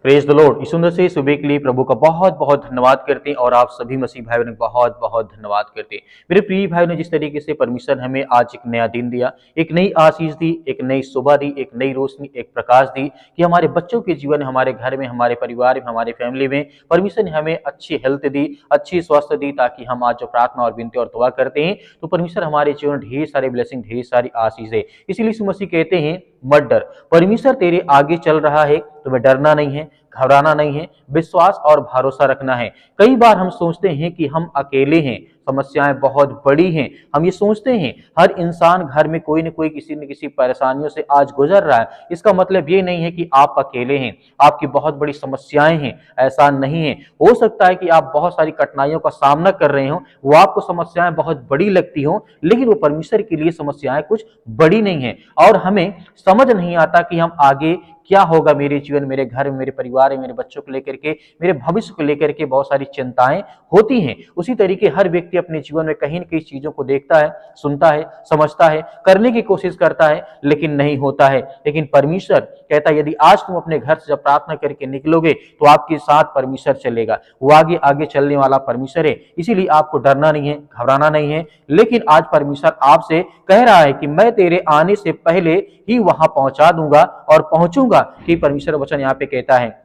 Praise the Lord. इस सुंदर से सुबह के लिए प्रभु का बहुत बहुत धन्यवाद करते हैं और आप सभी मसीह भाई बहनों का बहुत बहुत धन्यवाद करते हैं। मेरे प्रिय भाई ने जिस तरीके से परमेश्वर हमें आज एक नया दिन दिया, एक नई आशीष दी, एक नई सुबह दी, एक नई रोशनी, एक प्रकाश दी कि हमारे बच्चों के जीवन, हमारे घर में, हमारे परिवार में, हमारे फैमिली में परमेश्वर ने हमें अच्छी हेल्थ दी, अच्छी स्वास्थ्य दी, ताकि हम आज जो प्रार्थना और विनती और दुआ करते हैं तो परमेश्वर हमारे जीवन ढेर सारे ब्लेसिंग, ढेर सारी आशीष है। इसीलिए यीशु मसीह कहते हैं मत डर, परमेश्वर तेरे आगे चल रहा है, तुम्हें डरना नहीं है, घबराना नहीं है, विश्वास और भरोसा रखना है। कई बार हम सोचते हैं कि हम अकेले हैं, समस्याएं बहुत बड़ी हैं, हम ये सोचते हैं हर इंसान घर में कोई न कोई किसी न किसी परेशानियों से आज गुजर रहा है। इसका मतलब ये नहीं है कि आप अकेले हैं, आपकी बहुत बड़ी समस्याएं हैं, ऐसा नहीं है। हो सकता है कि आप बहुत सारी कठिनाइयों का सामना कर रहे हो, वो आपको समस्याएं बहुत बड़ी लगती हो, लेकिन वो परमेश्वर के लिए समस्याएं कुछ बड़ी नहीं है। और हमें समझ नहीं आता कि हम आगे क्या होगा, मेरे जीवन, मेरे घर में, मेरे परिवार में, मेरे बच्चों को लेकर के, मेरे भविष्य को लेकर के बहुत सारी चिंताएं होती हैं। उसी तरीके हर व्यक्ति अपने जीवन में कहीं न कहीं चीजों को देखता है, सुनता है, समझता है, करने की कोशिश करता है, लेकिन नहीं होता है। लेकिन परमेश्वर कहता है यदि आज तुम अपने घर से जब प्रार्थना करके निकलोगे तो आपके साथ परमेश्वर चलेगा। वो आगे आगे चलने वाला परमेश्वर है। इसीलिए आपको डरना नहीं है, घबराना नहीं है। लेकिन आज परमेश्वर आपसे कह रहा है कि मैं तेरे आने से पहले ही वहां पहुंचा दूंगा और पहुंचूंगा, कि परमेश्वर वचन यहाँ पे कहता है।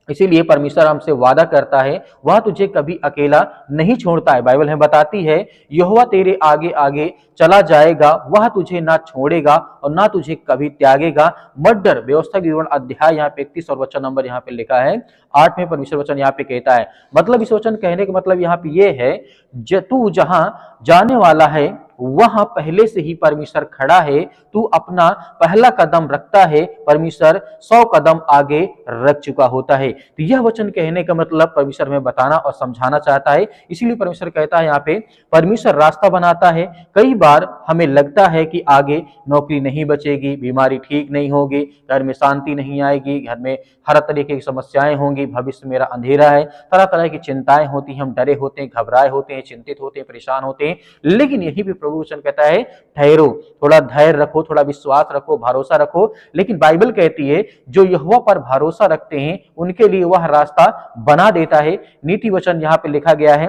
इसीलिए परमेश्वर हमसे वादा करता है, वह तुझे कभी अकेला नहीं छोड़ता है। बाइबल हमें बताती है यहोवा तेरे आगे आगे चला जाएगा, वह तुझे ना छोड़ेगा और ना तुझे कभी त्यागेगा। मत डर, व्यवस्था की विवरण अध्याय यहाँ पे 31 और वचन नंबर यहाँ पे लिखा है 8 में परमेश्वर वचन यहाँ पे कहता है। मतलब इस वचन कहने का मतलब यहाँ पे ये है, तू जहां जाने वाला है वहां पहले से ही परमेश्वर खड़ा है। तू अपना पहला कदम रखता है, परमेश्वर 100 कदम आगे रख चुका होता है। तो यह वचन कहने का मतलब परमेश्वर में बताना और समझाना चाहता है। इसीलिए परमेश्वर कहता है यहाँ पे परमेश्वर रास्ता बनाता है। कई बार हमें लगता है कि आगे नौकरी नहीं बचेगी, बीमारी ठीक नहीं होगी, घर में शांति नहीं आएगी, घर में हर तरीके की समस्याएं होंगी, भविष्य मेरा अंधेरा है, तरह तरह की चिंताएं होती हैं, हम डरे होते हैं, घबराए होते हैं, चिंतित होते हैं, परेशान होते हैं। लेकिन यही भी प्रभु वचन कहता है ठहरो, थोड़ा धैर्य रखो, थोड़ा विश्वास रखो, भरोसा रखो। लेकिन बाइबल कहती है जो यहोवा पर भरोसा रखते हैं उनके लिए वह रास्ता बना देता है। नीति वचन यहाँ पे लिखा गया है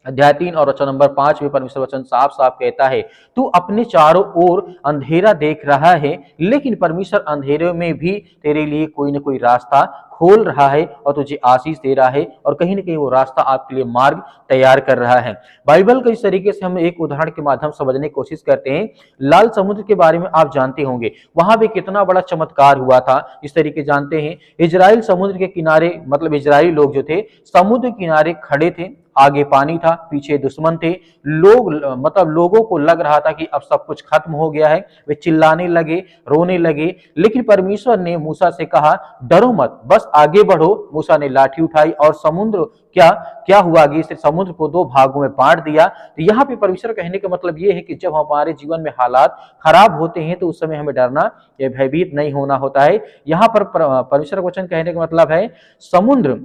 अध्याय 3 और वचन नंबर 5 में परमेश्वर वचन साफ साफ कहता है, तू अपने चारों ओर अंधेरा देख रहा है, लेकिन परमेश्वर अंधेरे में भी तेरे लिए कोई ना कोई रास्ता खोल रहा है और तुझे आशीष दे रहा है, और कहीं ना कहीं वो रास्ता आपके लिए मार्ग तैयार कर रहा है। बाइबल को इस तरीके से हम एक उदाहरण के माध्यम से समझने की कोशिश करते हैं। लाल समुद्र के बारे में आप जानते होंगे, वहां भी कितना बड़ा चमत्कार हुआ था। इस तरीके जानते हैं, इजराइल समुद्र के किनारे, मतलब इजरायली लोग जो थे समुद्र किनारे खड़े थे, आगे पानी था, पीछे दुश्मन थे। लोग, मतलब लोगों को लग रहा था कि अब सब कुछ खत्म हो गया है, वे चिल्लाने लगे, रोने लगे। लेकिन परमेश्वर ने मूसा से कहा डरो मत, बस आगे बढ़ो। मूसा ने लाठी उठाई और समुद्र क्या क्या हुआ, आगे से समुद्र को दो भागों में बांट दिया। तो यहाँ पे परमेश्वर कहने का मतलब ये है कि जब हमारे जीवन में हालात खराब होते हैं तो उस समय हमें डरना या भयभीत नहीं होना होता है। यहाँ पर परमेश्वर वचन कहने का मतलब है समुद्र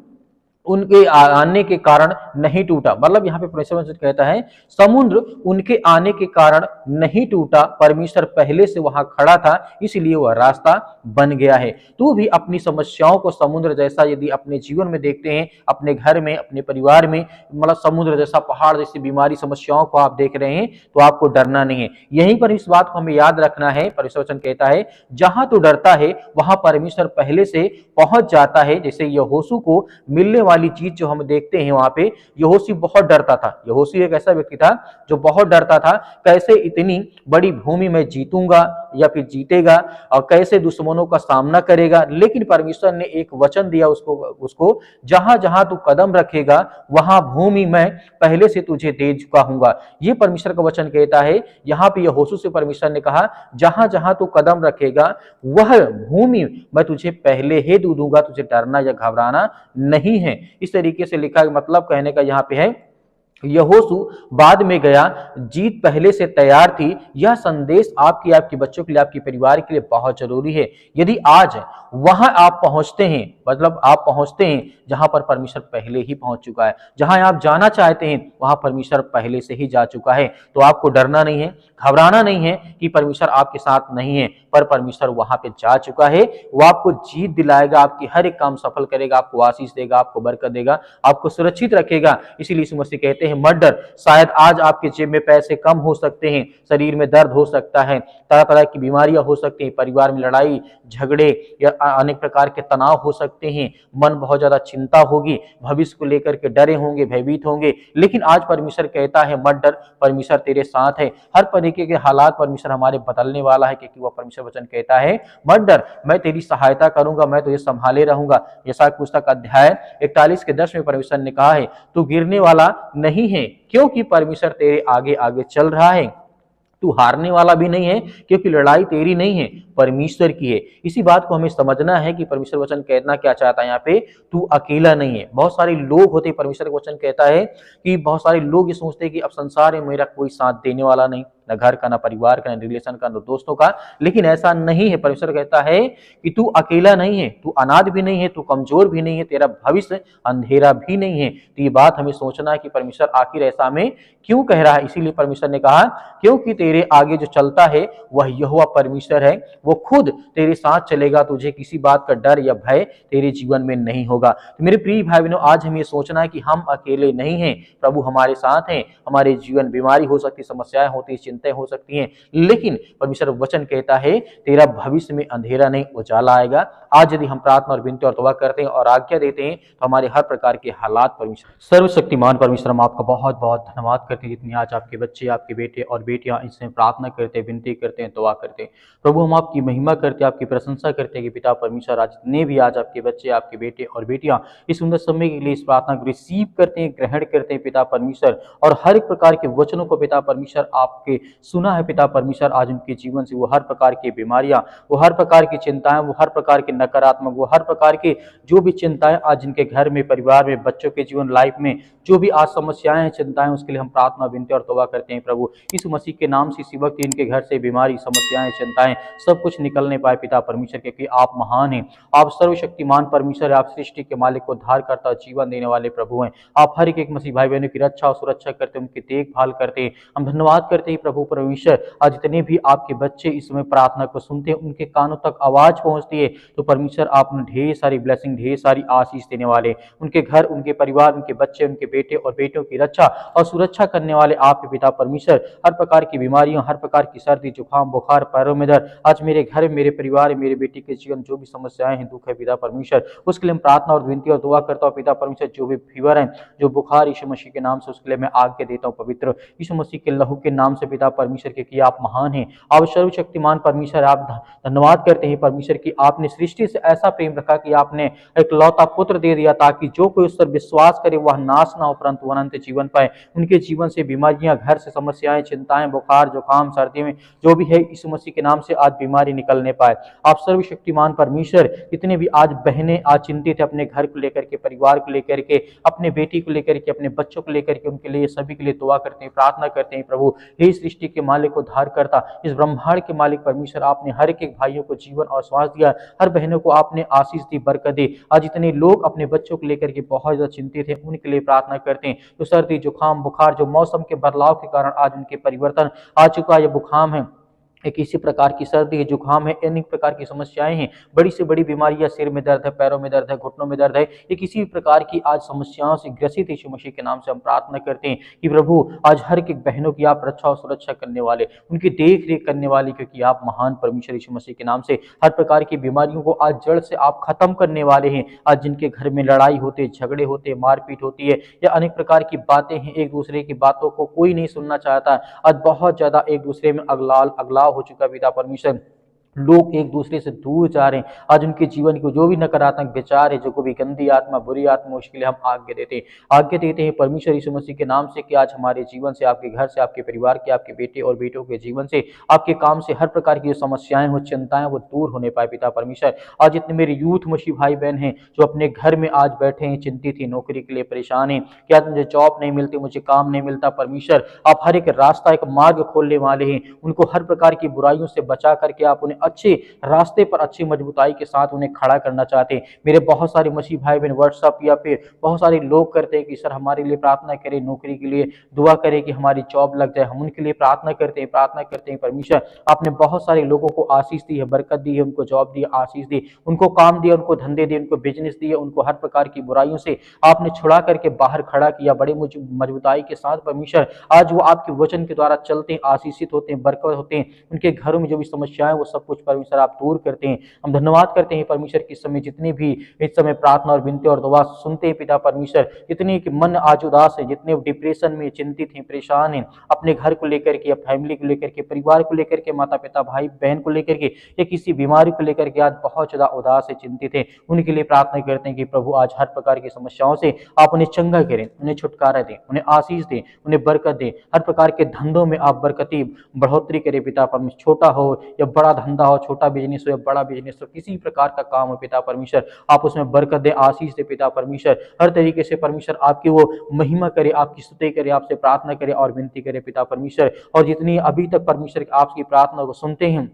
उनके आने के कारण नहीं टूटा। मतलब यहाँ पे परमेश्वर कहता है समुद्र उनके आने के कारण नहीं टूटा, परमेश्वर पहले से वहां खड़ा था, इसलिए वह रास्ता बन गया है। तू भी अपनी समस्याओं को समुद्र जैसा यदि अपने जीवन में देखते हैं, अपने घर में, अपने परिवार में, मतलब समुद्र जैसा, पहाड़ जैसी बीमारी, समस्याओं को आप देख रहे हैं तो आपको डरना नहीं है। यहीं पर इस बात को हमें याद रखना है। परमेश्वर वचन कहता है जहां तू डरता है वहां परमेश्वर पहले से पहुंच जाता है। जैसे यहोशू को मिलने वाली चीज जो हम देखते हैं, वहां पे यहोशू बहुत डरता था। यहोशू एक ऐसा व्यक्ति था जो बहुत डरता था, कैसे इतनी बड़ी भूमि में जीतूंगा या फिर जीतेगा और कैसे दुश्मनों का सामना करेगा। लेकिन परमेश्वर ने एक वचन दिया उसको जहां जहां तू कदम रखेगा वहां भूमि मैं पहले से तुझे दे चुका हूंगा। ये परमेश्वर का वचन कहता है। यहाँ पे यहोशू से परमेश्वर ने कहा जहां जहां तू कदम रखेगा वह भूमि मैं तुझे पहले ही दे दूंगा, तुझे डरना या घबराना नहीं है। इस तरीके से लिखा, मतलब कहने का यहाँ पे है यहोशू बाद में गया, जीत पहले से तैयार थी। यह संदेश आपकी, आपके बच्चों के लिए, आपके परिवार के लिए बहुत जरूरी है। यदि आज वहां आप पहुंचते हैं, मतलब आप पहुंचते हैं जहां पर परमेश्वर पहले ही पहुंच चुका है, जहां आप जाना चाहते हैं वहां परमेश्वर पहले से ही जा चुका है, तो आपको डरना नहीं है, घबराना नहीं है कि परमेश्वर आपके साथ नहीं है, पर परमेश्वर वहां पे जा चुका है। वो आपको जीत दिलाएगा, आपकी हर एक काम सफल करेगा, आपको आशीष देगा, आपको बरकत देगा, आपको सुरक्षित रखेगा। इसीलिए यीशु मसीह कहते हैं मत डर। शायद आज आपके जेब में पैसे कम हो सकते हैं, शरीर में दर्द हो सकता है, तरह तरह की बीमारियां हो सकती हैं, परिवार में लड़ाई झगड़े या अनेक प्रकार के तनाव हो सकते हैं, मन बहुत ज्यादा चिंता होगी, भविष्य को लेकर के डरे होंगे, भयभीत होंगे, लेकिन आज परमेश्वर कहता है मत डर, परमेश्वर तेरे साथ है। हर तरीके के हालात परमेश्वर हमारे बदलने वाला है, क्योंकि वह परमेश्वर वचन कहता है मत डर, मैं तेरी सहायता करूंगा, मैं तुझे संभाले रहूंगा। यशायाह पुस्तक अध्याय 41 के 10 में परमेश्वर ने कहा है तू गिरने वाला नहीं है, क्योंकि परमेश्वर तेरे आगे आगे चल रहा है। तू हारने वाला भी नहीं है, क्योंकि लड़ाई तेरी नहीं है, परमेश्वर की है। इसी बात को हमें समझना है कि परमेश्वर वचन कहना क्या चाहता है यहाँ पे, तू अकेला नहीं है। बहुत सारे लोग होते हैं, परमेश्वर वचन कहता है कि बहुत सारे लोग ये सोचते हैं कि अब संसार में मेरा कोई साथ देने वाला नहीं, न घर का, न परिवार का, न रिलेशन का, न दोस्तों का, लेकिन ऐसा नहीं है। परमेश्वर कहता है कि तू अकेला नहीं है, तू अनाथ भी नहीं है, तू कमजोर भी नहीं है, तेरा भविष्य अंधेरा भी नहीं है। तो ये बात हमें सोचना है कि परमेश्वर आखिर ऐसा में क्यों कह रहा है। इसीलिए परमेश्वर ने कहा क्योंकि तेरे आगे जो चलता है वह यहोवा परमेश्वर है, वो खुद तेरे साथ चलेगा, तुझे किसी बात का डर या भय तेरे जीवन में नहीं होगा। तो मेरे प्रिय भाई बहनों, आज हमें सोचना है कि हम अकेले नहीं हैं, प्रभु हमारे साथ हैं। हमारे जीवन बीमारी हो सकती, समस्याएं होती, चिंताएं हो सकती हैं, लेकिन परमेश्वर वचन कहता है तेरा भविष्य में अंधेरा नहीं, उजाला आएगा। आज यदि हम प्रार्थना और विनती और दुआ करते हैं और आज्ञा देते हैं तो हमारे हर प्रकार के हालात परमेश्वर सर्वशक्तिमान परमेश्वर, हम आपका बहुत बहुत धन्यवाद करते हैं जितनी आज आपके बच्चे, आपके बेटे और बेटियां इसमें प्रार्थना करते हैं, विनती करते हैं, दुआ करते हैं। प्रभु हम आपकी महिमा करते हैं, आपकी प्रशंसा करते हैं कि पिता परमेश्वर आज जितने भी आज आपके बच्चे, आपके बेटे और बेटियां इस सुंदर समय के लिए इस प्रार्थना को रिसीव करते हैं, ग्रहण करते हैं पिता परमेश्वर, और हर एक प्रकार के वचनों को पिता परमेश्वर आपके सुना है पिता परमेश्वर, आज उनके जीवन से वो हर प्रकार की बीमारियां, वो हर प्रकार की चिंताएं, वो हर प्रकार के नकारात्मक, वो हर प्रकार के जो भी चिंताएं आज इनके घर में, परिवार में, बच्चों के जीवन लाइफ में जो भी आज समस्याएं हैं, चिंताएं, उसके लिए हम प्रार्थना विनती और तौबा करते हैं प्रभु। इस मसीह के नाम से इसी वक्त इनके घर से बीमारी, समस्याएं, चिंताएं सब कुछ निकलने पाए पिता परमेश्वर, क्योंकि आप महान हैं, आप सर्वशक्तिमान परमेश्वर है, आप सृष्टि के मालिक को उद्धार करता, जीवन देने वाले प्रभु हैं। आप हर एक मसीह भाई बहनों की रक्षा और सुरक्षा करते, उनकी देखभाल करते हैं। हम धन्यवाद करते हैं प्रभु परमेश्वर, आज जितने भी आपके बच्चे इस समय प्रार्थना को सुनते हैं, उनके कानों तक आवाज पहुंचती है, तो परमेश्वर आप उन्हें ढेर सारी ब्लेसिंग, ढेर सारी आशीष देने वाले, उनके घर, उनके परिवार, उनके बच्चे, उनके बेटे और बेटियों की रक्षा और सुरक्षा करने वाले आप पिता परमेश्वर। हर प्रकार की बीमारियों, हर प्रकार की सर्दी, जुकाम, बुखार, पैरों में दर्द, आज मेरे घर, मेरे परिवार, मेरे बेटी के जीवन जो भी समस्याएं हैं, दुख है पिता परमेश्वर, उसके लिए हम प्रार्थना और विनती और दुआ करता हूँ पिता परमेश्वर। जो भी फीवर है, जो बुखार, यीशु मसीह के नाम से उसके लिए मैं आज्ञा देता हूँ पवित्र यीशु मसीह के लहू के नाम से पिता परमेश्वर, क्योंकि आप महान हैं, आप सर्वशक्तिमान परमेश्वर। आप धन्यवाद करते हैं परमेश्वर की आपने सृष्टि से ऐसा प्रेम रखा कि आपने एक लौता पुत्र दे दिया, ताकि जो कोई उस पर विश्वास करे वह नाश ना हो परंतु अनंत जीवन पाए। उनके जीवन से बीमारियां, घर से समस्याएं, चिंताएं, बुखार, जुकाम, सर्दी में जो भी है, यीशु मसीह के नाम से आज बीमारी निकलने पाए। आप सर्वशक्तिमान परमेश्वर, जितने भी आज बहनें आज चिंतित है अपने घर को लेकर के, परिवार को लेकर के, अपने बेटी को लेकर के, अपने बच्चों को लेकर के, उनके लिए सभी के लिए दुआ करते हैं, प्रार्थना करते हैं प्रभु। हे सृष्टि के मालिक, उद्धार करता, इस ब्रह्मांड के मालिक परमेश्वर, आपने हर एक भाइयों को जीवन और श्वास दिया, हर बहनों को आपने आशीष दी, बरकत दी। आज इतने लोग अपने बच्चों को लेकर के बहुत ज्यादा चिंतित है, उनके लिए प्रार्थना करते हैं। तो सर्दी, जुकाम, बुखार, जो मौसम के बदलाव के कारण आज उनके परिवर्तन आ चुका है, बुखार है, एक इसी प्रकार की सर्दी है, जुकाम है, अनेक प्रकार की समस्याएं हैं, बड़ी से बड़ी बीमारियां, सिर में दर्द है, पैरों में दर्द है, घुटनों में दर्द है, ये किसी भी प्रकार की आज समस्याओं से ग्रसित यीशु मसीह के नाम से हम प्रार्थना करते हैं कि प्रभु आज हर एक बहनों की आप रक्षा और सुरक्षा करने वाले, उनकी देख रेख करने वाले, क्योंकि आप महान परमेश्वर यीशु मसीह के नाम से हर प्रकार की बीमारियों को आज जड़ से आप खत्म करने वाले हैं। आज जिनके घर में लड़ाई होते, झगड़े होते, मारपीट होती है, या अनेक प्रकार की बातें हैं, एक दूसरे की बातों को कोई नहीं सुनना चाहता, आज बहुत ज्यादा एक दूसरे में अगलाव हो चुका पिता परमेश्वर, लोग एक दूसरे से दूर जा रहे हैं। आज उनके जीवन को जो भी नकारात्मक विचार है, जो कोई भी गंदी आत्मा, बुरी आत्मा, उसके लिए हम आज्ञा देते हैं परमेश्वर यीशु मसीह के नाम से कि आज हमारे जीवन से, आपके घर से, आपके परिवार के, आपके बेटे और बेटों के जीवन से, आपके काम से हर प्रकार की जो समस्याएं हो, चिंताएं, वो दूर होने पाए पिता परमेश्वर। आज जितने मेरे यूथ मसीह भाई बहन हैं जो अपने घर में आज बैठे हैं, चिंतित हैं, नौकरी के लिए परेशान हैं कि आज मुझे जॉब नहीं मिलती, मुझे काम नहीं मिलता, परमेश्वर आप हर एक रास्ता, एक मार्ग खोलने वाले हैं। उनको हर प्रकार की बुराइयों से बचा करके आप उन्हें अच्छे रास्ते पर अच्छी मजबूताई के साथ उन्हें खड़ा करना चाहते हैं। मेरे बहुत सारे मसीह भाई बहन व्हाट्सएप या फिर बहुत सारे लोग करते हैं कि सर हमारे लिए प्रार्थना करें, नौकरी के लिए दुआ करें कि हमारी जॉब लग जाए। हम उनके लिए प्रार्थना करते हैं परमेश्वर। आपने बहुत सारे लोगों को आशीष दी है, बरकत दी है, उनको जॉब दी, आशीष दी, उनको काम दिया, उनको धंधे दिए, उनको बिजनेस दिए, उनको हर प्रकार की बुराइयों से आपने छुड़ा करके बाहर खड़ा किया बड़े मजबूताई के साथ परमेश्वर। आज वो आपके वचन के द्वारा चलते हैं, आशीषित होते हैं, बरकत होते हैं। उनके घरों में जो भी समस्याएं वो सब कुछ परमेश्वर आप दूर करते हैं। हम धन्यवाद करते हैं परमेश्वर कि इस समय जितने भी इस समय प्रार्थना और विनती और दुआ सुनते हैं पिता परमेश्वर, जितने कि मन आज उदास है, जितने डिप्रेशन में चिंतित हैं, परेशान हैं, अपने घर को लेकर के, फैमिली को लेकर के, परिवार को लेकर के, माता पिता भाई बहन को लेकर के, या किसी बीमारी को लेकर के आज बहुत ज्यादा उदास है, चिंतित है, उनके लिए प्रार्थना करते हैं कि प्रभु आज हर प्रकार की समस्याओं से आप उन्हें चंगा करें, उन्हें छुटकारा दें, उन्हें आशीष दें, उन्हें बरकत दें। हर प्रकार के धंधों में आप बरकती बढ़ोतरी करें पिता परमेश्वर। छोटा हो या बड़ा धंधा हो, छोटा बिजनेस हो या बड़ा बिजनेस हो, किसी प्रकार का काम हो पिता परमेश्वर, आप उसमें बरकत दे, आशीष दे पिता परमेश्वर। हर तरीके से परमेश्वर आपकी वो महिमा करे, आपकी स्तुति करे, आपसे प्रार्थना करे और विनती करे पिता परमेश्वर। और जितनी अभी तक परमेश्वर आपकी प्रार्थना को सुनते हैं,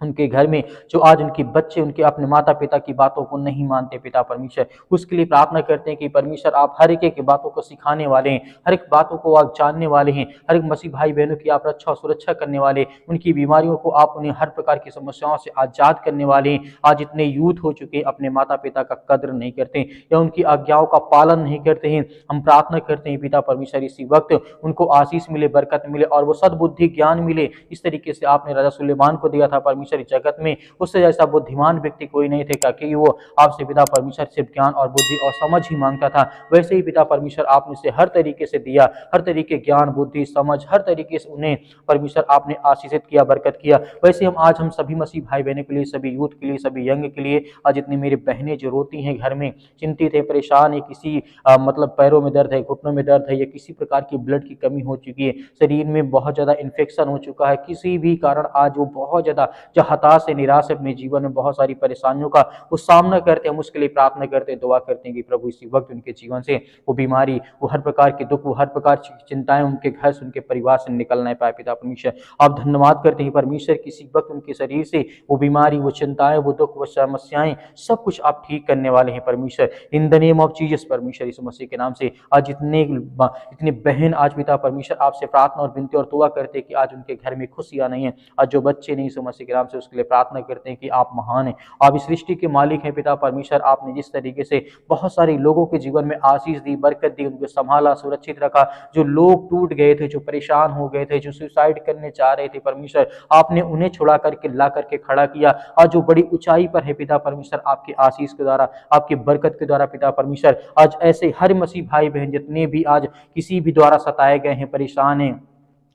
उनके घर में जो आज उनके बच्चे उनके अपने माता पिता की बातों को नहीं मानते पिता परमेश्वर, उसके लिए प्रार्थना करते हैं कि परमेश्वर आप हर एक बातों को सिखाने वाले हैं, हर एक बातों को आप जानने वाले हैं, हर एक मसीह भाई बहनों की आप रक्षा और सुरक्षा करने वाले, उनकी बीमारियों को आप उन्हें हर प्रकार की समस्याओं से आजाद करने वाले हैं। आज इतने यूथ हो चुके हैं अपने माता पिता का कद्र नहीं करते या उनकी आज्ञाओं का पालन नहीं करते हैं। हम प्रार्थना करते हैं पिता परमेश्वर इसी वक्त उनको आशीष मिले, बरकत मिले और वो सद्बुद्धि ज्ञान मिले। इस तरीके से आपने राजा सुलेमान को दिया था परमेश्वर जगत में, उससे जैसा बुद्धिमान व्यक्ति कोई नहीं थे, क्योंकि वो आपसे पिता परमेश्वर से ज्ञान और बुद्धि और समझ ही मांगता था। वैसे ही पिता परमेश्वर आपने उसे हर तरीके से दिया, हर तरीके ज्ञान बुद्धि समझ हर तरीके से उन्हें परमेश्वर आपने आशीषित किया, बरकत किया। वैसे हम सभी मसीह भाई बहनों के लिए, सभी यूथ के लिए, सभी यंग के लिए, आज जितनी मेरी बहनें जो रोती हैं घर में, चिंतित है, परेशान है, किसी मतलब पैरों में दर्द है, घुटनों में दर्द है, या किसी प्रकार की ब्लड की कमी हो चुकी है, शरीर में बहुत ज्यादा इन्फेक्शन हो चुका है, किसी भी कारण आज वो बहुत ज्यादा हताश है, निराश है, अपने जीवन में बहुत सारी परेशानियों का वो सामना करते हैं, हम उसके लिए प्रार्थना करते हैं, दुआ करते हैं कि प्रभु इसी वक्त उनके जीवन से वो बीमारी, वो हर प्रकार के दुख, वो हर प्रकार की चिंताएं उनके घर से, उनके परिवार से निकल नहीं पाए पिता परमेश्वर। आप धन्यवाद करते हैं परमेश्वर, किसी वक्त उनके शरीर से वो बीमारी, वो चिंताएं, वो दुख, वो समस्याएं सब कुछ आप ठीक करने वाले हैं परमेश्वर। इन द नेम ऑफ जीसस परमेश्वर यीशु मसीह के नाम से आज इतने बहन आज पिता परमेश्वर आपसे प्रार्थना और विनती और दुआ करते हैं कि आज उनके घर में खुशियां नहीं है, आज जो बच्चे नहीं यीशु मसीह के नाम से उसके लिए प्रार्थना करते हैं कि आप महान हैं, आप इस सृष्टि के मालिक हैं पिता परमेश्वर। आपने जिस तरीके से बहुत सारे लोगों के जीवन में आशीष दी, बरकत दी, उनको संभाला, सुरक्षित रखा, जो लोग टूट गए थे, जो परेशान हो गए थे, जो सुसाइड करने चाह रहे थे परमेश्वर, आपने उन्हें छुड़ा करके ला करके खड़ा किया। आज जो बड़ी ऊंचाई पर है पिता परमेश्वर, आपके आशीष के द्वारा, आपकी बरकत के द्वारा पिता परमेश्वर, आज ऐसे हर मसीह भाई बहन जितने भी आज किसी भी द्वारा सताए गए हैं, परेशान हैं,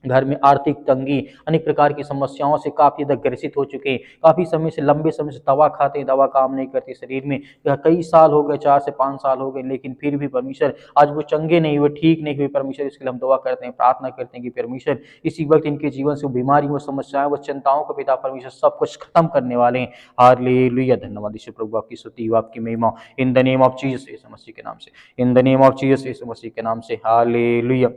घर में आर्थिक तंगी, अनेक प्रकार की समस्याओं से काफी ज्यादा ग्रसित हो चुके हैं, काफी समय से, लंबे समय से दवा खाते हैं, दवा काम नहीं करती शरीर में, या कई साल हो गए, 4 से 5 साल हो गए, लेकिन फिर भी परमेश्वर आज वो चंगे नहीं हुए, ठीक नहीं हुए परमेश्वर। इसके लिए हम दुआ करते हैं, प्रार्थना करते हैं कि परमेश्वर इसी वक्त इनके जीवन से वो बीमारी, वो समस्याएं, वो चिंताओं को पिता परमेश्वर सब कुछ खत्म करने वाले हैं। हालेलुया, धन्यवाद यीशु प्रभु, आपकी स्तुति, आपकी महिमा, in the name of Jesus यीशु मसीह के नाम से, in the name of Jesus यीशु मसीह के नाम से। हालेलुया,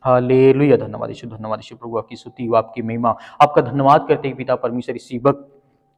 हालेलुया, धन्यवाद यीशु प्रभु, आपकी स्तुति, आपकी महिमा, आपका धन्यवाद करते हैं पिता परमेश्वर। इसी वक्त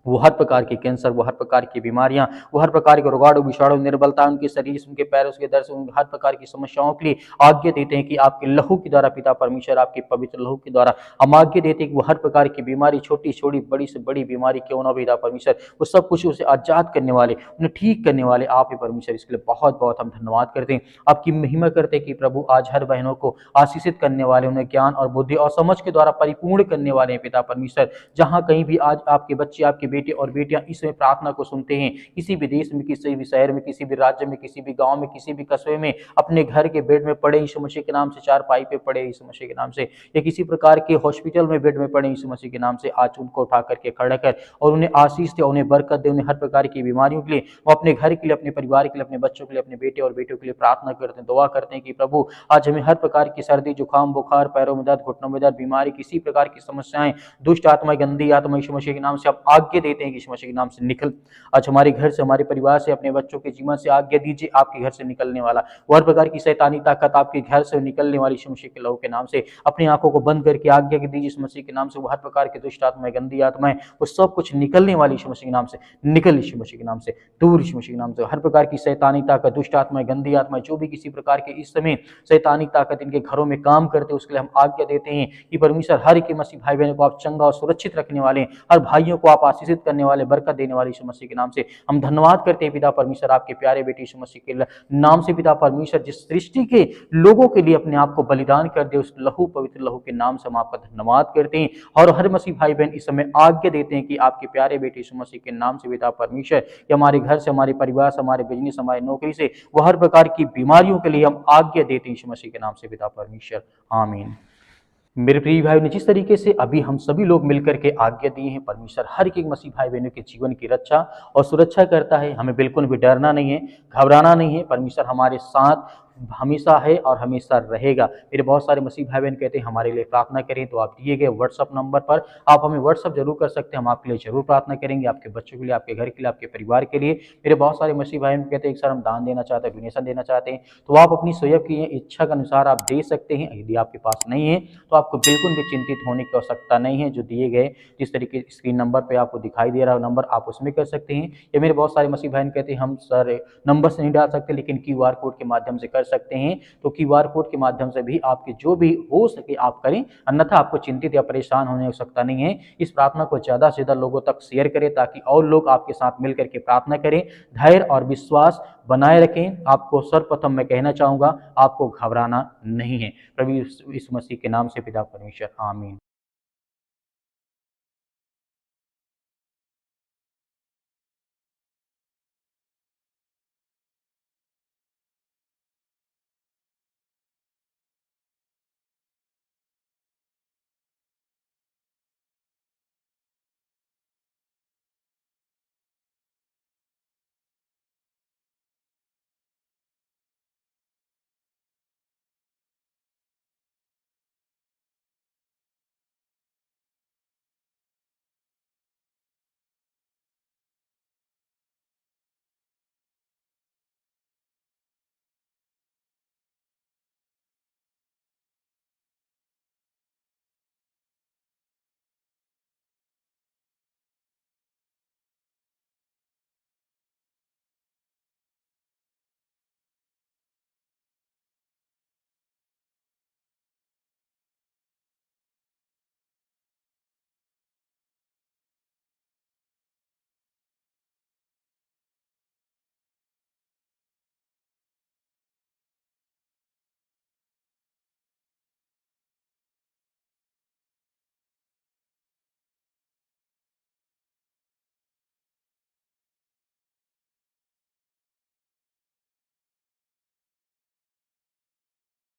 वो हर प्रकार के कैंसर, वो हर प्रकार की बीमारियां, वो हर प्रकार के रोगाणु विषाणु, निर्बलता उनके शरीर से, उनके पैरों के दर्द से, उनके हर प्रकार की समस्याओं के लिए आज्ञा देते हैं कि आपके लहू के द्वारा पिता परमेश्वर, आपके पवित्र लहू के द्वारा हम आज्ञा देते हैं कि वो हर प्रकार की बीमारी, छोटी छोटी बड़ी से बड़ी बीमारी क्यों ना पिता परमेश्वर, वो सब कुछ उसे आजाद करने वाले, उन्हें ठीक करने वाले आप ही परमेश्वर। इसके लिए बहुत बहुत हम धन्यवाद करते हैं, आपकी महिमा करते हैं कि प्रभु आज हर बहनों को आशीषित करने वाले, उन्हें ज्ञान और बुद्धि और समझ के द्वारा परिपूर्ण करने वाले हैं पिता परमेश्वर। जहाँ कहीं भी आज आपके बच्चे, आपके बेटे और बेटियां इस समय प्रार्थना को सुनते हैं, किसी भी देश में, किसी भी शहर में, किसी भी राज्य में, किसी भी गांव में, किसी भी कस्बे में, अपने घर के बेड में पड़े यीशु मसीह के नाम से, चारपाई पे पड़े यीशु मसीह के नाम से, या किसी प्रकार के हॉस्पिटल में बेड में पड़े यीशु मसीह के नाम से, आज उनको उठा करके खड़ा कर और उन्हें आशीष दे, उन्हें बरकत दे, उन्हें हर प्रकार की बीमारियों के लिए, वो अपने घर के लिए, अपने परिवार के लिए, अपने बच्चों के लिए, अपने बेटे और बेटियों के लिए प्रार्थना करते हैं, दुआ करते हैं कि प्रभु आज हमें हर प्रकार की सर्दी, जुकाम, बुखार, पैरों में दर्द, घुटनों में दर्द, बीमारी, किसी प्रकार की समस्याएं, दुष्ट आत्मा, गंदी आत्मा यीशु मसीह के नाम से आप आज्ञा देते हैं कि यीशु मसीह के नाम से निकल। आज हमारे घर से, हमारे परिवार से, अपने बच्चों के जीवन से आज्ञा दीजिए, आपके घर से निकलने वाला वो हर प्रकार की शैतानी ताकत आपके घर से निकलने वाली यीशु मसीह के लहू के नाम से, अपनी आंखों को बंद करके आज्ञा दीजिए यीशु मसीह के नाम से, वो हर प्रकार के दुष्ट आत्माएं, गंदी आत्माएं, वो सब कुछ निकलने वाली यीशु मसीह के नाम से, निकल यीशु मसीह के नाम से, दूर यीशु मसीह के नाम से, हर प्रकार की शैतानी ताकत, दुष्ट आत्माएं, गंदी आत्माएं, जो भी किसी प्रकार के इस समय शैतानी ताकत इनके घरों में काम करते, उसके लिए हम आज्ञा देते हैं कि परमेश्वर हर एक मसीह भाई बहनों को आप चंगा और सुरक्षित रखने वाले, हर भाइयों को आप आशीषित करने वाले, बरकत देने वाले यीशु मसीह के नाम से हम धन्यवाद करते हैं पिता परमेश्वर, आपके प्यारे बेटे यीशु मसीह के नाम से पिता परमेश्वर, जिस सृष्टि के लोगों के लिए अपने आप को बलिदान कर दे, उस लहू, पवित्र लहू के नाम से हम आपका धन्यवाद करते हैं और हर मसीह भाई बहन इस समय आज्ञा देते हैं कि आपके प्यारे बेटे यीशु मसीह के नाम से पिता परमेश्वर, कि हमारे घर से, हमारे परिवार से, हमारे बिजनेस, हमारी नौकरी से, वो हर प्रकार की बीमारियों के लिए हम आज्ञा देते हैं यीशु मसीह के नाम से पिता परमेश्वर, आमीन। मेरे प्रिय भाई ने जिस तरीके से अभी हम सभी लोग मिलकर के आज्ञा दिए हैं, परमेश्वर हर एक मसीह भाई बहनों के जीवन की रक्षा और सुरक्षा करता है, हमें बिल्कुल भी डरना नहीं है, घबराना नहीं है, परमेश्वर हमारे साथ हमेशा है और हमेशा रहेगा। मेरे बहुत सारे मसीह भाई बहन कहते हैं हमारे लिए प्रार्थना करें, तो आप दिए गए व्हाट्सअप नंबर पर आप हमें व्हाट्सअप जरूर कर सकते हैं, हम आपके लिए जरूर प्रार्थना करेंगे, आपके बच्चों के लिए, आपके घर के लिए, आपके परिवार के लिए। मेरे बहुत सारे मसीह भाई बहन कहते हैं सर हम दान देना चाहते हैं, डोनेशन देना चाहते हैं, तो आप अपनी स्वयं की इच्छा के अनुसार आप दे सकते हैं। यदि आपके पास नहीं है तो आपको बिल्कुल भी चिंतित होने की आवश्यकता नहीं है, जो दिए गए जिस तरीके स्क्रीन नंबर पर आपको दिखाई दे रहा है नंबर, आप उसमें कर सकते हैं। या मेरे बहुत सारे मसीह बहन कहते हैं हम सर नंबर से नहीं डाल सकते, लेकिन QR कोड के माध्यम से कर सकते हैं, तो QR कोड के माध्यम से भी आपके जो भी हो सके आप करें, अन्यथा आपको चिंतित या परेशान होने की आवश्यकता नहीं है। इस प्रार्थना को ज्यादा से ज्यादा लोगों तक शेयर करें ताकि और लोग आपके साथ मिलकर के प्रार्थना करें, धैर्य और विश्वास बनाए रखें। आपको सर्वप्रथम मैं कहना चाहूंगा, आपको घबराना नहीं है। प्रभु यीशु मसीह के नाम से पिता परमेश्वर, आमीन।